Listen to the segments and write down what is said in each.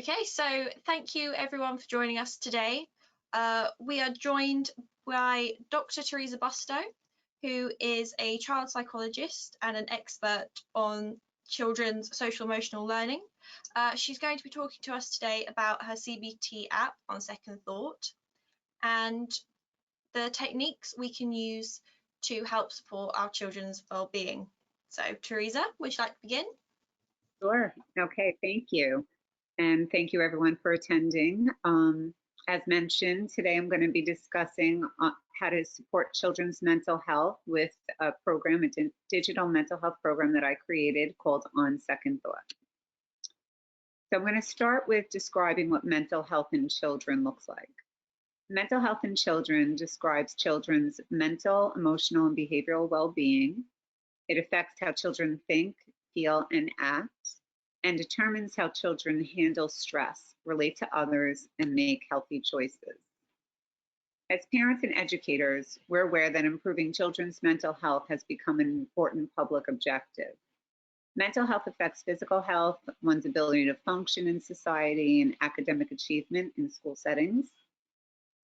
Okay, so thank you everyone for joining us today. We are joined by Dr. Teresa Busto, who is a child psychologist and an expert on children's social emotional learning. She's going to be talking to us today about her CBT app on second thought and the techniques we can use to help support our children's well-being. So Teresa, would you like to begin? Sure. Okay, thank you. And thank you everyone for attending. As mentioned, today I'm going to be discussing how to support children's mental health with a program, a digital mental health program that I created called On Second Thought. So I'm going to start with describing what mental health in children looks like. Mental health in children describes children's mental, emotional, and behavioral well-being. It affects how children think, feel, and act, and determines how children handle stress, relate to others, and make healthy choices. As parents and educators, we're aware that improving children's mental health has become an important public objective. Mental health affects physical health, one's ability to function in society, and academic achievement in school settings.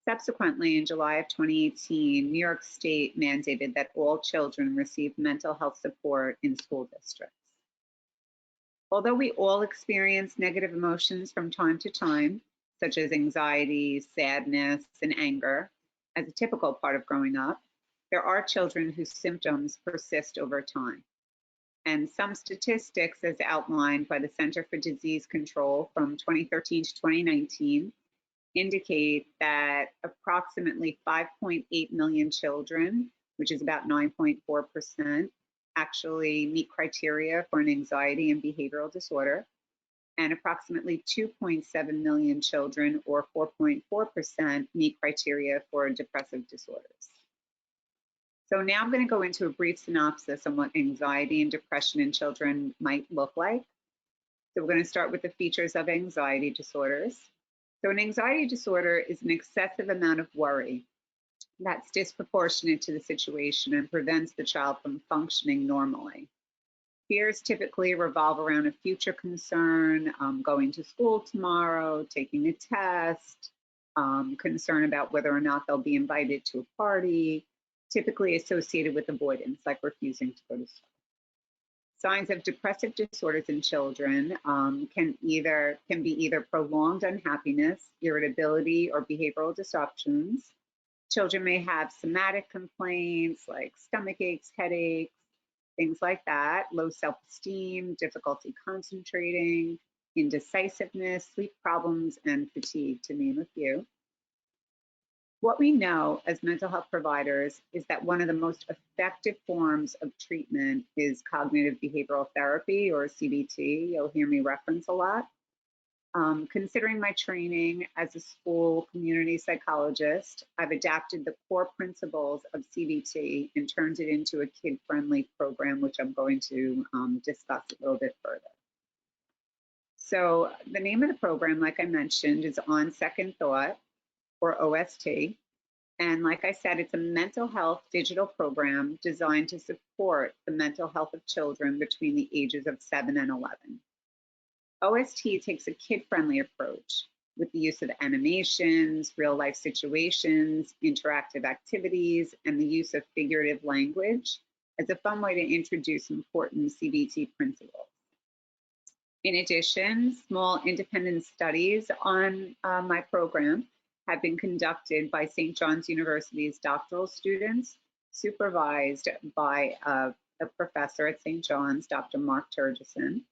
Subsequently, in July of 2018, New York State mandated that all children receive mental health support in school districts. Although we all experience negative emotions from time to time, such as anxiety, sadness, and anger, as a typical part of growing up, there are children whose symptoms persist over time. And some statistics, as outlined by the Center for Disease Control from 2013 to 2019, indicate that approximately 5.8 million children, which is about 9.4%, actually meet criteria for an anxiety and behavioral disorder, and approximately 2.7 million children, or 4.4%, meet criteria for depressive disorders. So now I'm going to go into a brief synopsis on what anxiety and depression in children might look like. So we're going to start with the features of anxiety disorders. So an anxiety disorder is an excessive amount of worry that's disproportionate to the situation and prevents the child from functioning normally. Fears typically revolve around a future concern, going to school tomorrow, taking a test, concern about whether or not they'll be invited to a party, typically associated with avoidance, like refusing to go to school. Signs of depressive disorders in children can be either prolonged unhappiness, irritability, or behavioral disruptions. Children may have somatic complaints like stomach aches, headaches, things like that, low self-esteem, difficulty concentrating, indecisiveness, sleep problems, and fatigue, to name a few. What we know as mental health providers is that one of the most effective forms of treatment is cognitive behavioral therapy, or CBT. You'll hear me reference a lot. Considering my training as a school community psychologist, I've adapted the core principles of CBT and turned it into a kid-friendly program, which I'm going to discuss a little bit further. So the name of the program, like I mentioned, is On Second Thought, or OST. And like I said, it's a mental health digital program designed to support the mental health of children between the ages of 7 and 11. OST takes a kid-friendly approach with the use of animations, real-life situations, interactive activities, and the use of figurative language as a fun way to introduce important CBT principles. In addition, small independent studies on my program have been conducted by St. John's University's doctoral students, supervised by a professor at St. John's, Dr. Mark Turgeson.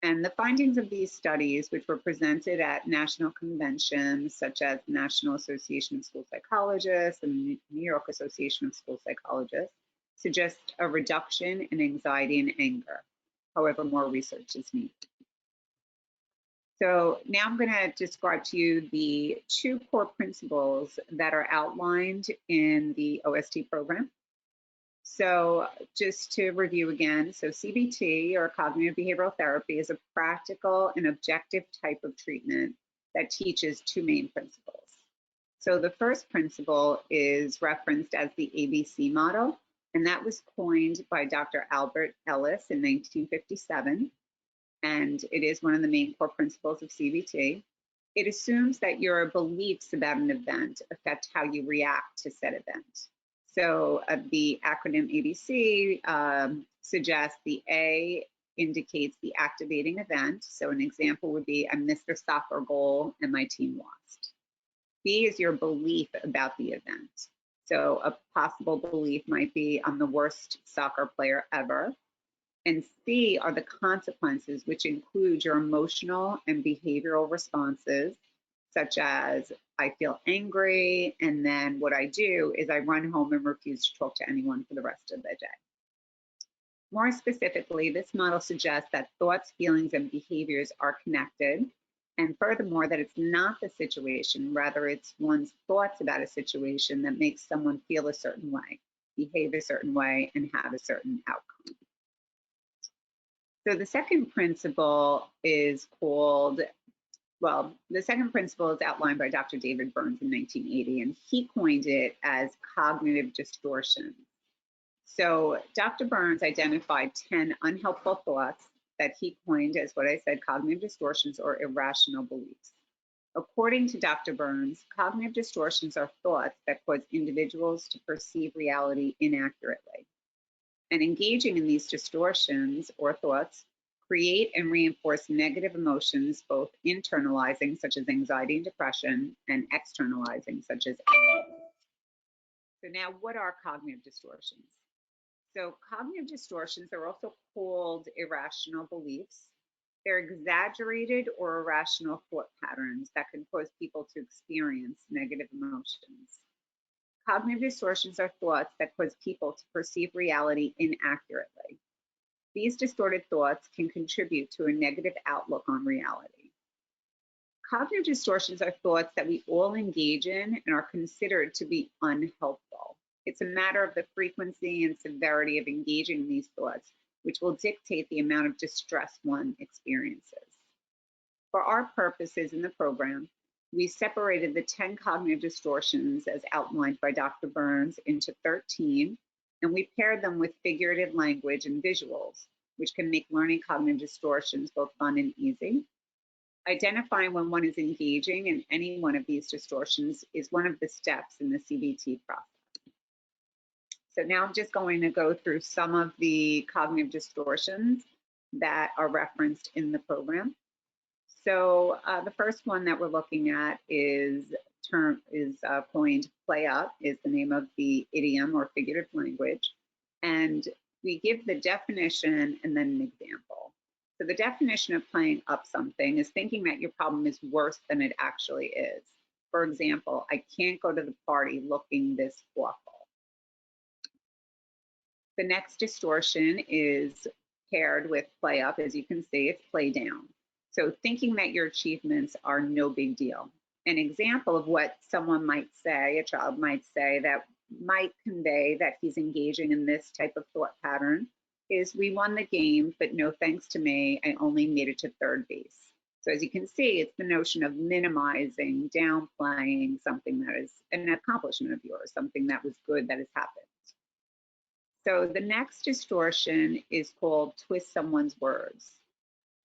And the findings of these studies, which were presented at national conventions such as the National Association of School Psychologists and the New York Association of School Psychologists, suggest a reduction in anxiety and anger. However, more research is needed. So now I'm going to describe to you the two core principles that are outlined in the OST program. So just to review again, so CBT, or cognitive behavioral therapy, is a practical and objective type of treatment that teaches two main principles. So the first principle is referenced as the ABC model, and that was coined by Dr. Albert Ellis in 1957. and it is one of the main core principles of CBT. It assumes that your beliefs about an event affect how you react to said event. So the acronym ABC suggests the A indicates the activating event. So an example would be, I missed a soccer goal and my team lost. B is your belief about the event. So a possible belief might be, I'm the worst soccer player ever. And C are the consequences, which include your emotional and behavioral responses, such as I feel angry, and then what I do is I run home and refuse to talk to anyone for the rest of the day. More specifically, this model suggests that thoughts, feelings, and behaviors are connected, and furthermore, that it's not the situation, rather it's one's thoughts about a situation that makes someone feel a certain way, behave a certain way, and have a certain outcome. So the second principle is called, well, the second principle is outlined by Dr. David Burns in 1980, and he coined it as cognitive distortion. So Dr. Burns identified 10 unhelpful thoughts that he coined as what I said, cognitive distortions or irrational beliefs. According to Dr. Burns, cognitive distortions are thoughts that cause individuals to perceive reality inaccurately. And engaging in these distortions or thoughts create and reinforce negative emotions, both internalizing, such as anxiety and depression, and externalizing, such as anger. So now, what are cognitive distortions? So cognitive distortions are also called irrational beliefs. They're exaggerated or irrational thought patterns that can cause people to experience negative emotions. Cognitive distortions are thoughts that cause people to perceive reality inaccurately. These distorted thoughts can contribute to a negative outlook on reality. Cognitive distortions are thoughts that we all engage in and are considered to be unhelpful. It's a matter of the frequency and severity of engaging in these thoughts, which will dictate the amount of distress one experiences. For our purposes in the program, we separated the 10 cognitive distortions as outlined by Dr. Burns into 13, and we paired them with figurative language and visuals, which can make learning cognitive distortions both fun and easy. Identifying when one is engaging in any one of these distortions is one of the steps in the CBT process. So now I'm just going to go through some of the cognitive distortions that are referenced in the program. So the first one that we're looking at is coined play up, is the name of the idiom or figurative language. And we give the definition and then an example. So the definition of playing up something is thinking that your problem is worse than it actually is. For example, I can't go to the party looking this awful. The next distortion is paired with play up. As you can see, it's play down. So thinking that your achievements are no big deal. An example of what someone might say, a child might say that might convey that he's engaging in this type of thought pattern is, we won the game, but no thanks to me, I only made it to third base. So as you can see, it's the notion of minimizing, downplaying something that is an accomplishment of yours, something that was good that has happened. So the next distortion is called twist someone's words.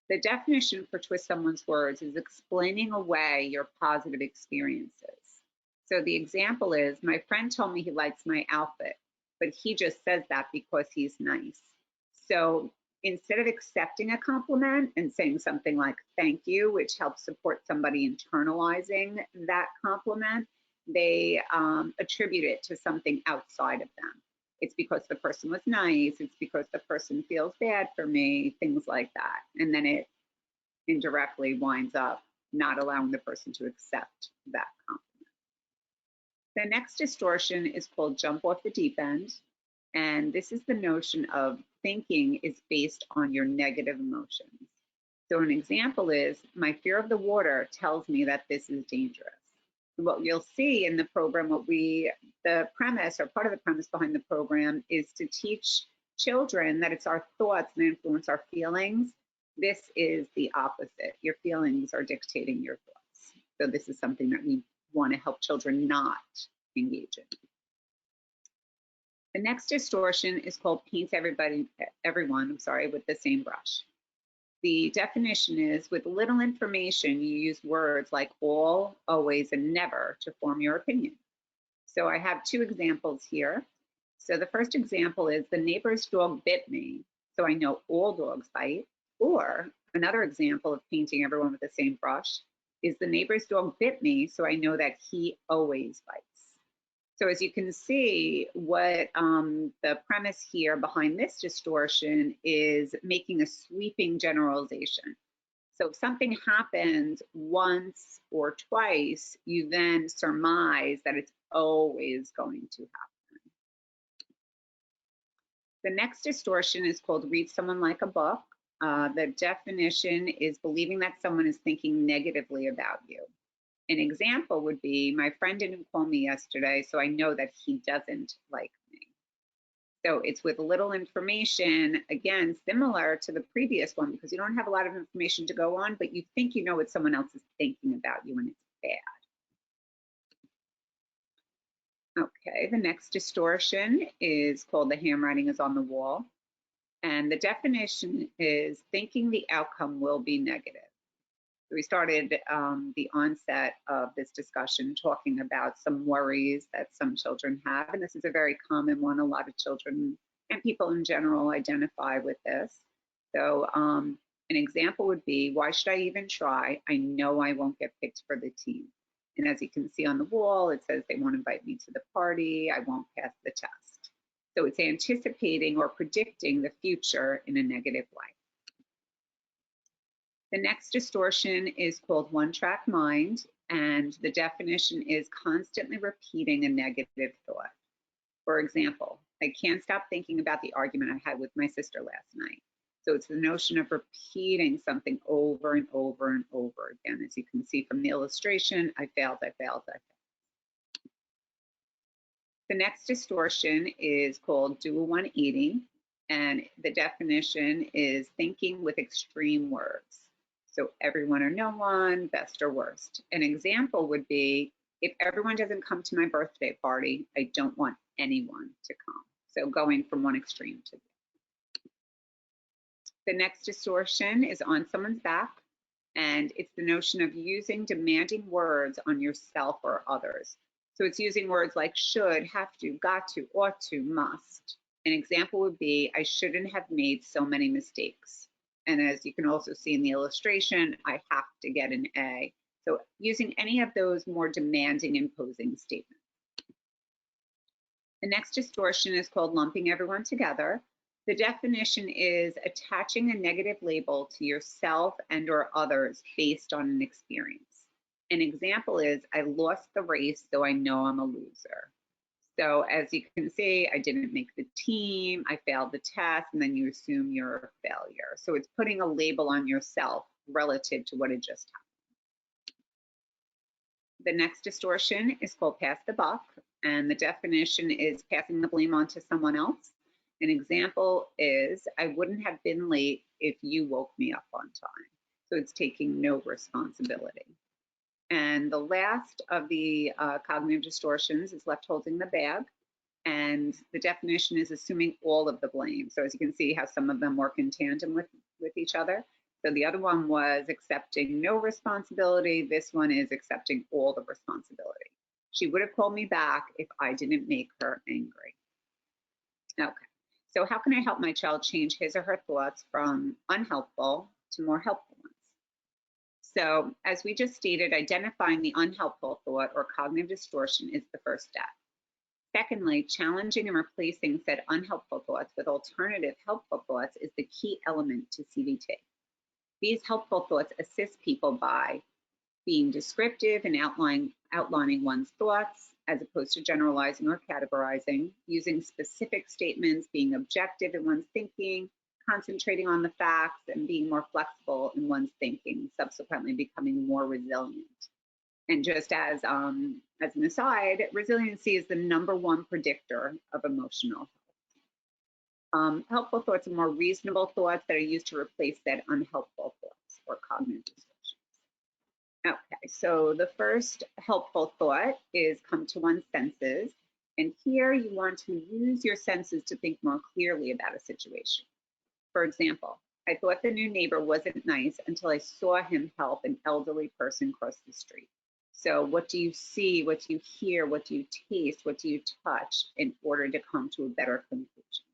The definition for twist someone's words is explaining away your positive experiences. So the example is, my friend told me he likes my outfit, but he just says that because he's nice. So instead of accepting a compliment and saying something like thank you, which helps support somebody internalizing that compliment, they attribute it to something outside of them. It's because the person was nice, it's because the person feels bad for me, things like that. And then it indirectly winds up not allowing the person to accept that compliment. The next distortion is called jump off the deep end. And this is the notion of thinking is based on your negative emotions. So an example is, my fear of the water tells me that this is dangerous. What you'll see in the program, the premise or part of the premise behind the program is to teach children that it's our thoughts that influence our feelings. This is the opposite. Your feelings are dictating your thoughts. So this is something that we want to help children not engage in. The next distortion is called paint everyone with the same brush. The definition is, with little information, you use words like all, always, and never to form your opinion. So I have two examples here. So the first example is, the neighbor's dog bit me, so I know all dogs bite. Or another example of painting everyone with the same brush is, the neighbor's dog bit me, so I know that he always bites. So as you can see, what the premise here behind this distortion is making a sweeping generalization. So if something happens once or twice, you then surmise that it's always going to happen. The next distortion is called read someone like a book. The definition is believing that someone is thinking negatively about you. An example would be, my friend didn't call me yesterday, so I know that he doesn't like me. So it's with little information, again, similar to the previous one, because you don't have a lot of information to go on, but you think you know what someone else is thinking about you, and it's bad. Okay, the next distortion is called the handwriting is on the wall. And the definition is thinking the outcome will be negative. We started the onset of this discussion talking about some worries that some children have, and this is a very common one. A lot of children and people in general identify with this. So an example would be, why should I even try? I know I won't get picked for the team. And as you can see on the wall, it says they won't invite me to the party, I won't pass the test. So it's anticipating or predicting the future in a negative way. The next distortion is called one-track mind, and the definition is constantly repeating a negative thought. For example, I can't stop thinking about the argument I had with my sister last night. So it's the notion of repeating something over and over and over again. As you can see from the illustration, I failed, I failed, I failed. The next distortion is called dual 180, and the definition is thinking with extreme words. So everyone or no one, best or worst. An example would be, if everyone doesn't come to my birthday party, I don't want anyone to come. So going from one extreme to the other. The next distortion is on someone's back, and it's the notion of using demanding words on yourself or others. So it's using words like should, have to, got to, ought to, must. An example would be, I shouldn't have made so many mistakes. And as you can also see in the illustration, I have to get an A. So using any of those more demanding, imposing statements. The next distortion is called lumping everyone together. The definition is attaching a negative label to yourself and or others based on an experience. An example is, I lost the race, so I know I'm a loser. So as you can see, I didn't make the team, I failed the test, and then you assume you're a failure. So it's putting a label on yourself relative to what had just happened. The next distortion is called pass the buck, and the definition is passing the blame on to someone else. An example is, I wouldn't have been late if you woke me up on time. So it's taking no responsibility. And the last of the cognitive distortions is left holding the bag. And the definition is assuming all of the blame. So as you can see how some of them work in tandem with each other. So the other one was accepting no responsibility. This one is accepting all the responsibility. She would have called me back if I didn't make her angry. Okay, so how can I help my child change his or her thoughts from unhelpful to more helpful ones? So as we just stated, identifying the unhelpful thought or cognitive distortion is the first step. Secondly, challenging and replacing said unhelpful thoughts with alternative helpful thoughts is the key element to CBT. These helpful thoughts assist people by being descriptive and outlining one's thoughts, as opposed to generalizing or categorizing, using specific statements, being objective in one's thinking, concentrating on the facts, and being more flexible in one's thinking, subsequently becoming more resilient. And just as an aside, resiliency is the #1 predictor of emotional health. Helpful thoughts are more reasonable thoughts that are used to replace that unhelpful thoughts or cognitive distortions. Okay, so the first helpful thought is come to one's senses. And here you want to use your senses to think more clearly about a situation. For example, I thought the new neighbor wasn't nice until I saw him help an elderly person cross the street. So what do you see, what do you hear, what do you taste, what do you touch in order to come to a better conclusion?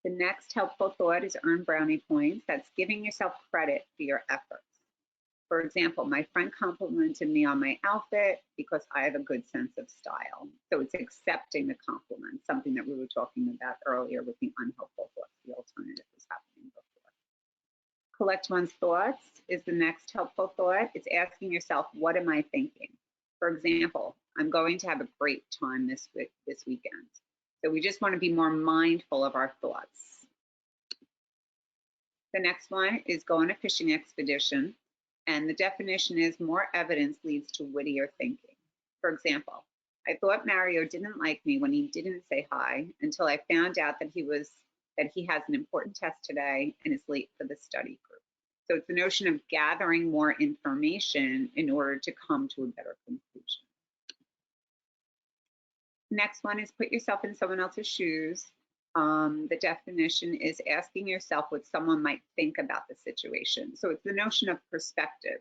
The next helpful thought is earn brownie points. That's giving yourself credit for your efforts. For example, my friend complimented me on my outfit because I have a good sense of style. So it's accepting the compliment, something that we were talking about earlier with the unhelpful thoughts. The alternative was happening before. Collect one's thoughts is the next helpful thought. It's asking yourself, what am I thinking? For example, I'm going to have a great time this weekend. So we just want to be more mindful of our thoughts. The next one is go on a fishing expedition. And the definition is more evidence leads to wittier thinking. For example, I thought Mario didn't like me when he didn't say hi until I found out that he has an important test today and is late for the study group. So it's the notion of gathering more information in order to come to a better conclusion. Next one is put yourself in someone else's shoes. The definition is asking yourself what someone might think about the situation. So it's the notion of perspective.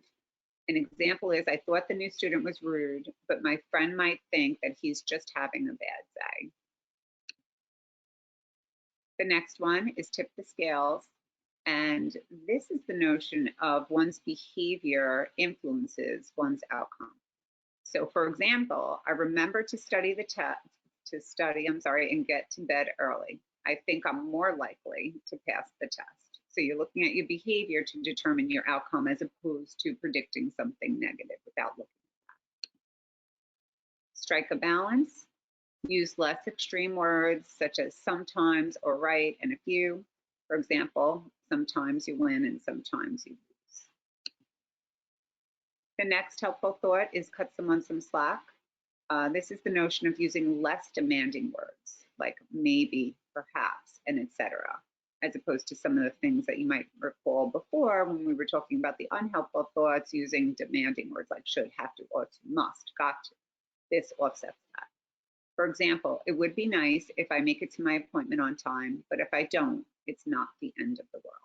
An example is, I thought the new student was rude, but my friend might think that he's just having a bad day. The next one is tip the scales. And this is the notion of one's behavior influences one's outcome. So for example, I remember to study and get to bed early. I think I'm more likely to pass the test. So you're looking at your behavior to determine your outcome as opposed to predicting something negative without looking at that. Strike a balance. Use less extreme words such as sometimes or right and a few. For example, sometimes you win and sometimes you lose. The next helpful thought is cut someone some slack. This is the notion of using less demanding words like maybe, perhaps, and etc., as opposed to some of the things that you might recall before when we were talking about the unhelpful thoughts, using demanding words like should, have to, ought to, must, got to. This offsets that. For example, it would be nice if I make it to my appointment on time, but if I don't, it's not the end of the world.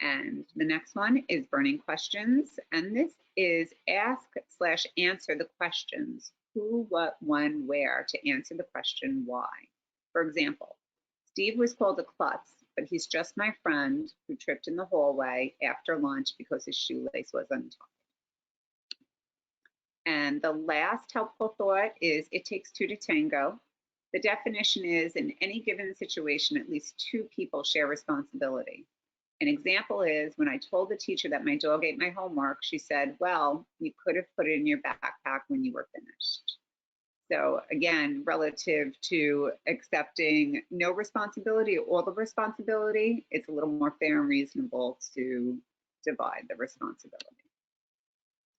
And the next one is burning questions. And this is ask/answer the questions who, what, when, where to answer the question why. For example, Steve was called a klutz, but he's just my friend who tripped in the hallway after lunch because his shoelace was untied. And the last helpful thought is it takes two to tango. The definition is in any given situation, at least two people share responsibility. An example is when I told the teacher that my dog ate my homework, she said, well, you could have put it in your backpack when you were finished. So again, relative to accepting no responsibility or all the responsibility, it's a little more fair and reasonable to divide the responsibility.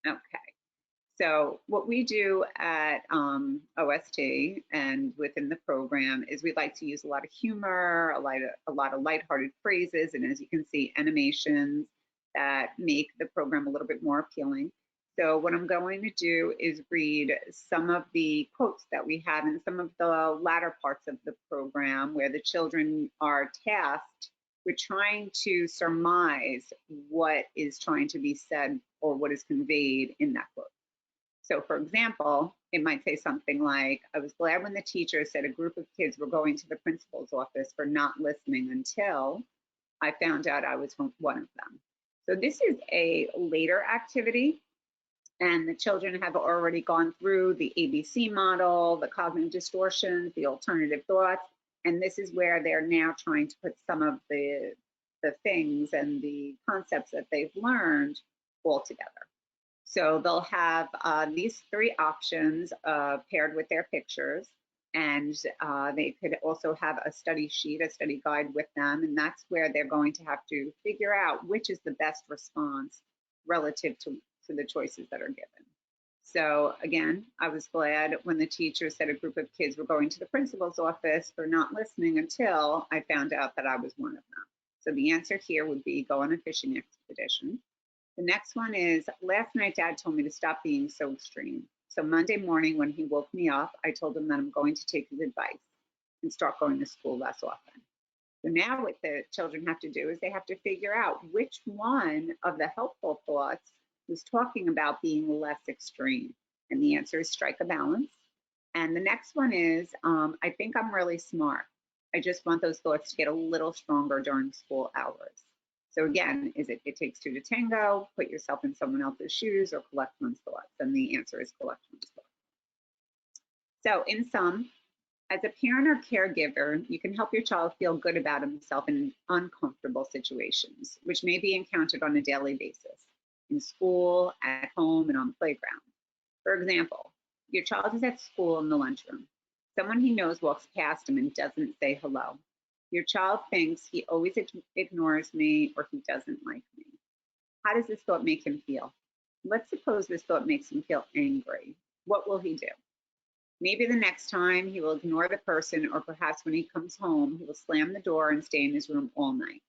Okay. So what we do at OST and within the program is we like to use a lot of humor, a lot of lighthearted phrases, and as you can see, animations that make the program a little bit more appealing. So what I'm going to do is read some of the quotes that we have in some of the latter parts of the program where the children are tasked with trying to surmise what is trying to be said or what is conveyed in that quote. So for example, it might say something like, I was glad when the teacher said a group of kids were going to the principal's office for not listening until I found out I was one of them. So this is a later activity, and the children have already gone through the ABC model, the cognitive distortions, the alternative thoughts, and this is where they're now trying to put some of the things and the concepts that they've learned all together. So they'll have these three options paired with their pictures, and they could also have a study sheet, a study guide with them, and that's where they're going to have to figure out which is the best response relative to the choices that are given. So again, I was glad when the teacher said a group of kids were going to the principal's office for not listening until I found out that I was one of them. So the answer here would be go on a fishing expedition. The next one is, last night Dad told me to stop being so extreme. So Monday morning when he woke me up, I told him that I'm going to take his advice and start going to school less often. So now what the children have to do is they have to figure out which one of the helpful thoughts was talking about being less extreme. And the answer is strike a balance. And the next one is, I think I'm really smart. I just want those thoughts to get a little stronger during school hours. So again, is it takes two to tango, put yourself in someone else's shoes, or collect one's thoughts? And the answer is collect one's thoughts. So in sum, as a parent or caregiver, you can help your child feel good about himself in uncomfortable situations, which may be encountered on a daily basis, in school, at home, and on the playground. For example, your child is at school in the lunchroom. Someone he knows walks past him and doesn't say hello. Your child thinks he always ignores me or he doesn't like me. How does this thought make him feel? Let's suppose this thought makes him feel angry. What will he do? Maybe the next time he will ignore the person, or perhaps when he comes home, he will slam the door and stay in his room all night.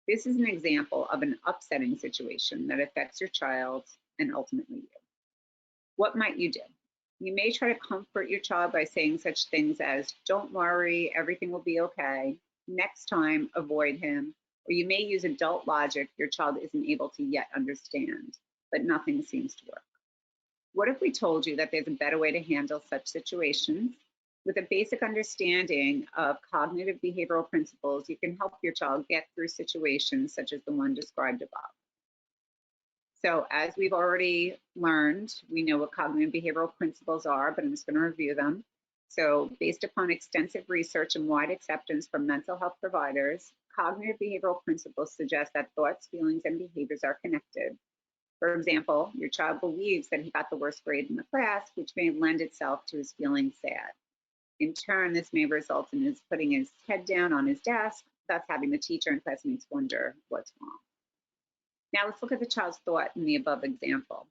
This is an example of an upsetting situation that affects your child and ultimately you. What might you do? You may try to comfort your child by saying such things as, don't worry, everything will be okay. Next time, avoid him. Or you may use adult logic your child isn't able to yet understand, but nothing seems to work. What if we told you that there's a better way to handle such situations? With a basic understanding of cognitive behavioral principles, you can help your child get through situations such as the one described above. So as we've already learned, we know what cognitive behavioral principles are, but I'm just going to review them. So based upon extensive research and wide acceptance from mental health providers, cognitive behavioral principles suggest that thoughts, feelings, and behaviors are connected. For example, your child believes that he got the worst grade in the class, which may lend itself to his feeling sad. In turn, this may result in his putting his head down on his desk, thus having the teacher and classmates wonder what's wrong. Now let's look at the child's thought in the above example.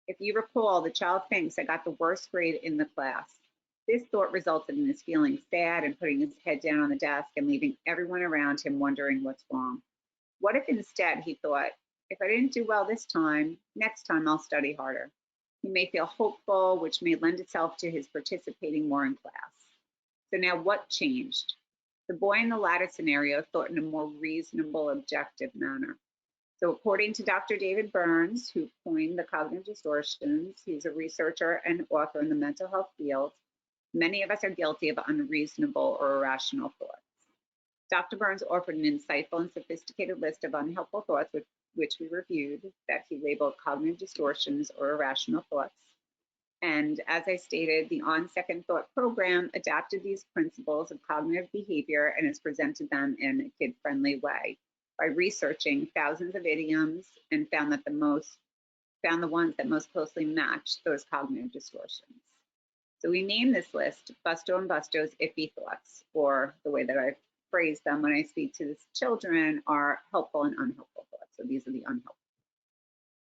If you recall, the child thinks I got the worst grade in the class. This thought resulted in his feeling sad and putting his head down on the desk and leaving everyone around him wondering what's wrong. What if instead he thought, if I didn't do well this time, next time I'll study harder? He may feel hopeful, which may lend itself to his participating more in class. So now what changed? The boy in the latter scenario thought in a more reasonable, objective manner. So according to Dr. David Burns, who coined the cognitive distortions, he's a researcher and author in the mental health field, many of us are guilty of unreasonable or irrational thoughts. Dr. Burns offered an insightful and sophisticated list of unhelpful thoughts, which we reviewed, that he labeled cognitive distortions or irrational thoughts. And as I stated, the On Second Thought program adapted these principles of cognitive behavior and has presented them in a kid-friendly way by researching thousands of idioms and found the ones that most closely match those cognitive distortions. So we named this list Busto and Busto's iffy thoughts, or the way that I phrase them when I speak to the children are helpful and unhelpful thoughts. So these are the unhelpful.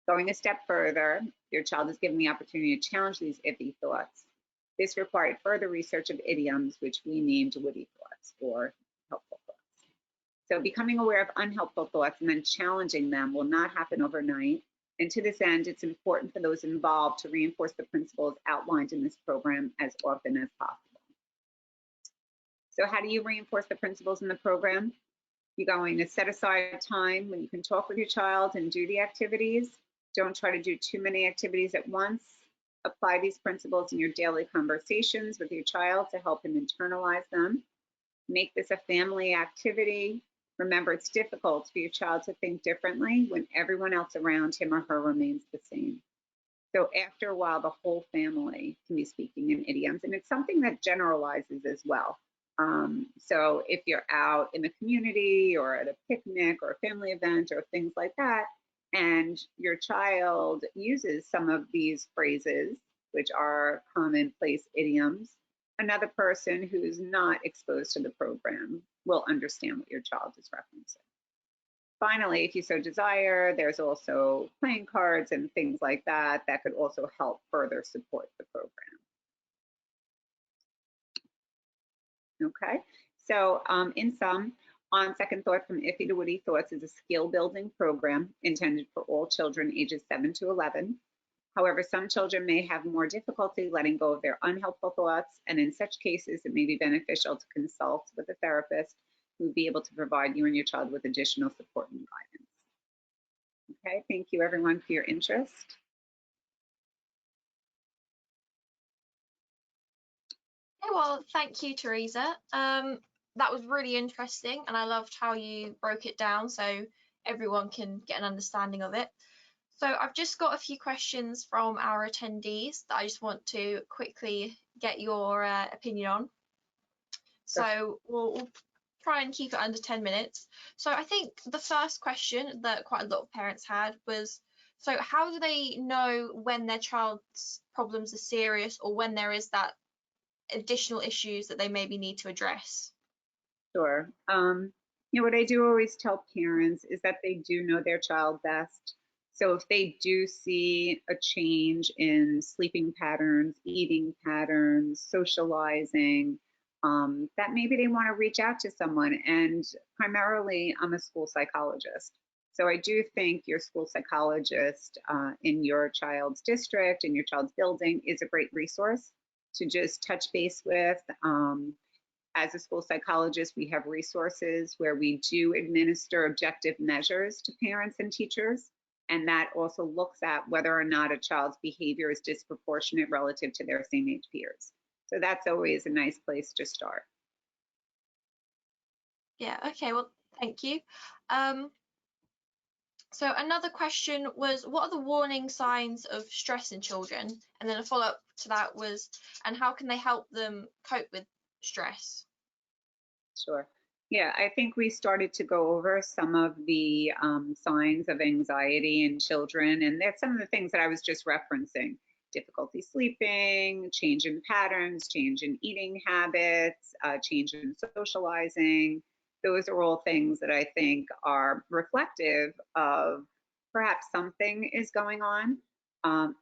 Going a step further, your child is given the opportunity to challenge these iffy thoughts. This required further research of idioms, which we named witty thoughts or helpful thoughts. So becoming aware of unhelpful thoughts and then challenging them will not happen overnight. And to this end, it's important for those involved to reinforce the principles outlined in this program as often as possible. So how do you reinforce the principles in the program? You're going to set aside time when you can talk with your child and do the activities. Don't try to do too many activities at once. Apply these principles in your daily conversations with your child to help him internalize them. Make this a family activity. Remember, it's difficult for your child to think differently when everyone else around him or her remains the same. So after a while, the whole family can be speaking in idioms, and it's something that generalizes as well. So if you're out in the community or at a picnic or a family event or things like that, and your child uses some of these phrases, which are commonplace idioms, another person who's not exposed to the program will understand what your child is referencing. Finally, if you so desire, there's also playing cards and things like that that could also help further support the program. Okay, so in sum, On Second Thought from Iffy to Witty Thoughts is a skill building program intended for all children ages 7 to 11. However, some children may have more difficulty letting go of their unhelpful thoughts, and in such cases, it may be beneficial to consult with a therapist who will be able to provide you and your child with additional support and guidance. Okay, thank you everyone for your interest. Okay, well, thank you, Teresa. That was really interesting, and I loved how you broke it down so everyone can get an understanding of it. So I've just got a few questions from our attendees that I just want to quickly get your opinion on. So we'll try and keep it under 10 minutes. So I think the first question that quite a lot of parents had was, so how do they know when their child's problems are serious or when there is that additional issues that they maybe need to address? Sure. You know, what I do always tell parents is that they do know their child best. So if they do see a change in sleeping patterns, eating patterns, socializing, that maybe they want to reach out to someone. And primarily, I'm a school psychologist. So I do think your school psychologist in your child's district, in your child's building, is a great resource to just touch base with. As a school psychologist, we have resources where we do administer objective measures to parents and teachers. And that also looks at whether or not a child's behavior is disproportionate relative to their same age peers. So that's always a nice place to start. Yeah, okay, well, thank you. So another question was, what are the warning signs of stress in children? And then a follow-up to that was, and how can they help them cope with stress? Sure. Yeah, I think we started to go over some of the signs of anxiety in children, and that's some of the things that I was just referencing. Difficulty sleeping, change in patterns, change in eating habits, change in socializing. Those are all things that I think are reflective of perhaps something is going on.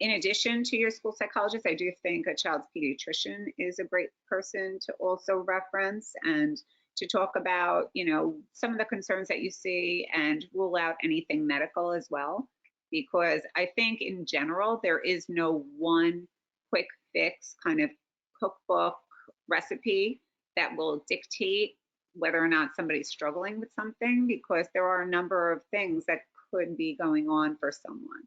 In addition to your school psychologist, I do think a child's pediatrician is a great person to also reference and to talk about, you know, some of the concerns that you see and rule out anything medical as well. Because I think in general, there is no one quick fix kind of cookbook recipe that will dictate whether or not somebody's struggling with something, because there are a number of things that could be going on for someone.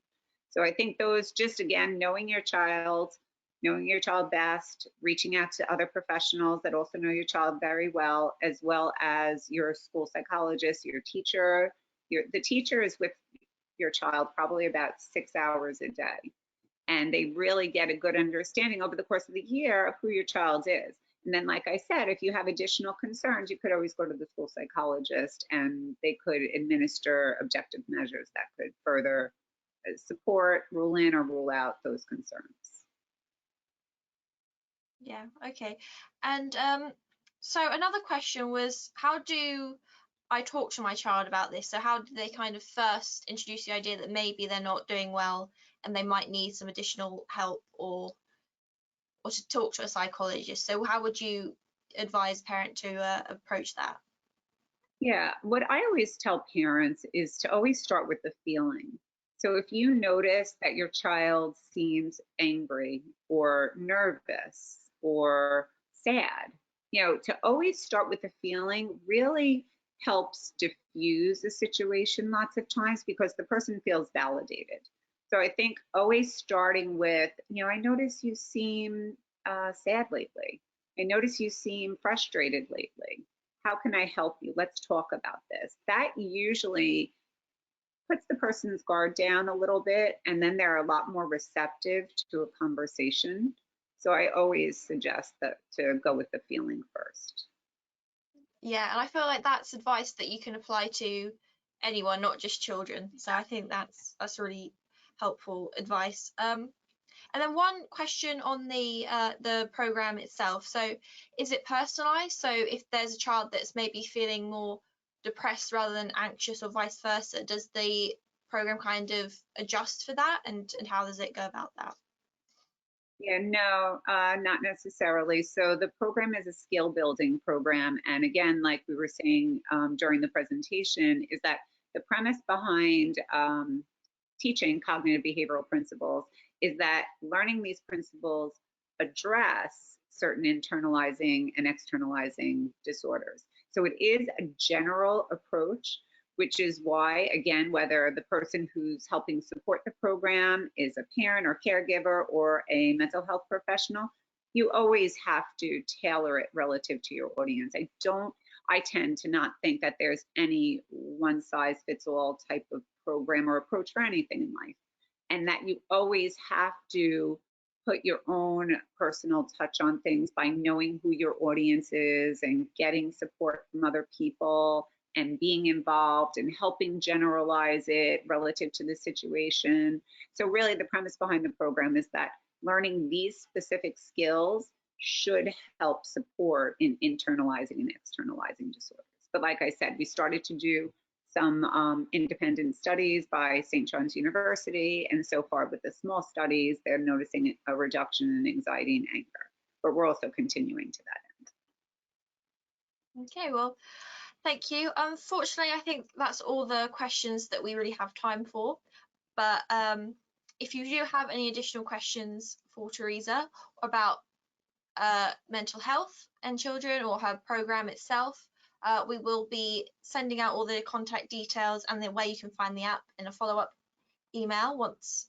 So I think those, just again, knowing your child best, reaching out to other professionals that also know your child very well as your school psychologist, your teacher. The teacher is with your child probably about 6 hours a day. And they really get a good understanding over the course of the year of who your child is. And then, like I said, if you have additional concerns, you could always go to the school psychologist and they could administer objective measures that could further support, rule in or rule out those concerns. Yeah, okay. And so another question was, how do I talk to my child about this? So how do they kind of first introduce the idea that maybe they're not doing well and they might need some additional help or to talk to a psychologist? So how would you advise a parent to approach that? Yeah, what I always tell parents is to always start with the feeling. So if you notice that your child seems angry or nervous or sad, you know, to always start with the feeling really helps diffuse the situation lots of times because the person feels validated. So I think always starting with, you know, I notice you seem sad lately. I notice you seem frustrated lately. How can I help you? Let's talk about this. That usually puts the person's guard down a little bit, and then they're a lot more receptive to a conversation. So I always suggest that to go with the feeling first. Yeah, and I feel like that's advice that you can apply to anyone, not just children. So I think that's really helpful advice. And then one question on the program itself. So is it personalized? So if there's a child that's maybe feeling more depressed rather than anxious or vice versa, does the program kind of adjust for that? And how does it go about that? Yeah, no, not necessarily. So the program is a skill building program. And again, like we were saying during the presentation, is that the premise behind teaching cognitive behavioral principles is that learning these principles address certain internalizing and externalizing disorders. So it is a general approach, which is why, again, whether the person who's helping support the program is a parent or caregiver or a mental health professional, you always have to tailor it relative to your audience. I tend to not think that there's any one size fits all type of program or approach for anything in life, and that you always have to put your own personal touch on things by knowing who your audience is and getting support from other people and being involved and helping generalize it relative to the situation. So really the premise behind the program is that learning these specific skills should help support in internalizing and externalizing disorders. But like I said, we started to do some independent studies by St. John's University, and so far with the small studies, they're noticing a reduction in anxiety and anger, but we're also continuing to that end. Okay, well, thank you. Unfortunately, I think that's all the questions that we really have time for, but if you do have any additional questions for Teresa about mental health and children or her program itself, we will be sending out all the contact details and the way you can find the app in a follow-up email once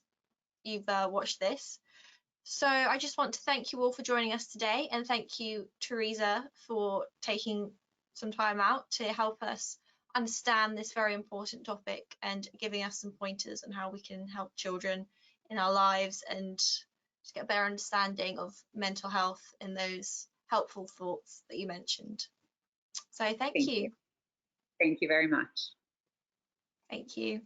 you've watched this. So I just want to thank you all for joining us today, and thank you, Teresa, for taking some time out to help us understand this very important topic and giving us some pointers on how we can help children in our lives and just get a better understanding of mental health and those helpful thoughts that you mentioned. So thank you. Thank you very much. Thank you.